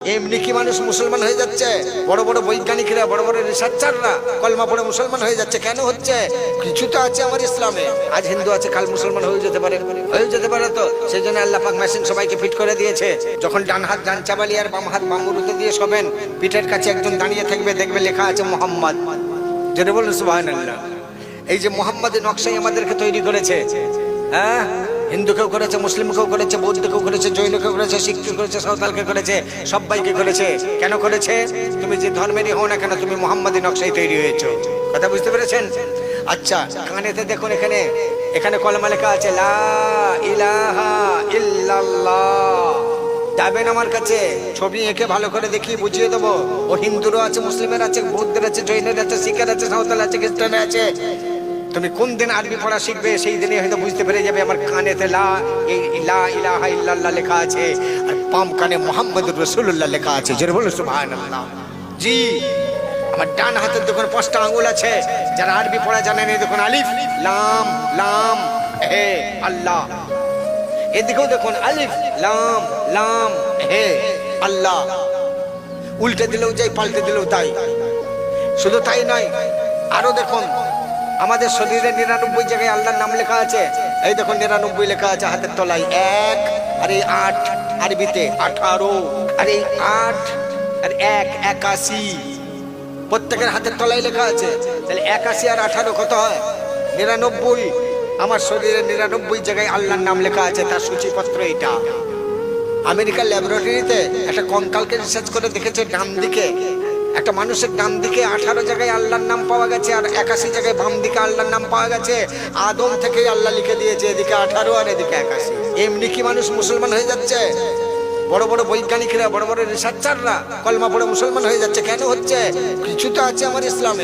এমনি কি মানুষ মুসলমান হয়ে যাচ্ছে? বড় বড় বৈজ্ঞানিকরা, বড় বড় রিসার্চাররা কলমা পড়ে মুসলমান হয়ে যাচ্ছে। কেন হচ্ছে? কিছু তো আছে আমার ইসলামে। আজ হিন্দু আছে, কাল মুসলমান হয়ে যেতে পারে তো। সেই জন্য আল্লাহ পাক মেশিন সবাইকে ফিট করে দিয়েছে। যখন ডান হাত ডান চাবালি আর বাম হাত বাঙ্গুরুতে দিয়ে শোবেন, পিঠের কাছে একজন দাঁড়িয়ে থাকবে, দেখবে লেখা আছে মোহাম্মদ। যেটা বলুন সুবহানাল্লাহ। এই যে মোহাম্মদের নকশাই আমাদেরকে তৈরি করেছে। হ্যাঁ, হিন্দুকেও করেছে, মুসলিমকেও করেছে, বৌদ্ধকেও করেছে, জৈনকেও করেছে, শিখকে করেছে, সাঁওতালকে করেছে, সবাইকে করেছে। কেন করেছে? তুমি যে ধর্মেরই হও না কেন, তুমি মোহাম্মদী নকশায় তৈরি হয়েছো। কথা বুঝতে পেরেছেন? আচ্ছা, কানেতে দেখুন, এখানে কলমা লেখা আছে লা ইলাহা ইল্লাল্লাহ। যাবেন আমার কাছে, ছবি এঁকে ভালো করে দেখিয়ে বুঝিয়ে দেবো। ও হিন্দুরও আছে, মুসলিমের আছে, বৌদ্ধের আছে, জৈনের আছে, শিখের আছে, সাঁওতাল আছে, খ্রিস্টানের আছে। তুমি কোন দিন আরবি পড়া শিখবে, সেই দিনে হয়তো বুঝতে পেরে যাবে আমার কানেতে লা ইলাহা ইল্লাল্লাহ লেখা আছে, আর বাম কানে মুহাম্মদুর রাসূলুল্লাহ লেখা আছে। জোরে বলুন সুবহানাল্লাহ। জি, আমার ডান হাতের দেখুন 5টা আঙ্গুল আছে। যারা আরবি পড়া জানেন, এই দেখুন আলিফ লাম লাম হে আল্লাহ। এদিকেও দেখুন আলিফ লাম লাম হে আল্লাহ। উল্টে দিলেও যাই, পাল্টে দিলেও তাই। শুধু তাই নয়, আরো দেখুন আমাদের শরীরে 99 জায়গায় আল্লাহর নাম লেখা আছে। এই দেখুন 99 লেখা আছে হাতের তলায়। 1 আর এই 8 আরবিতে 18, আর এই 8 আর 1 81। প্রত্যেকের হাতের তলায় লেখা আছে। তাহলে 81 আর 18 কত হয়? 99। আমার শরীরে 99 জায়গায় আল্লাহর নাম লেখা আছে, তার সূচিপত্র এটা। আমেরিকার ল্যাবরেটরিতে একটা কঙ্কালকে রিসার্চ করে দেখেছে, ডান দিকে একটা মানুষের ডান দিকে 18 জায়গায় আল্লাহর নাম পাওয়া গেছে, আর 81 জায়গায় বাম দিকে আল্লাহর নাম পাওয়া গেছে। আদম থেকেই আল্লাহ লিখে দিয়েছে এদিকে 18 আর এদিকে 81। এমনি কি মানুষ মুসলমান হয়ে যাচ্ছে? বড় বড় বৈজ্ঞানিকরা, বড় বড় রিসার্চাররা কলমা পড়ে মুসলমান হয়ে যাচ্ছে। কেন হচ্ছে? কিছু তো আছে আমার ইসলামে।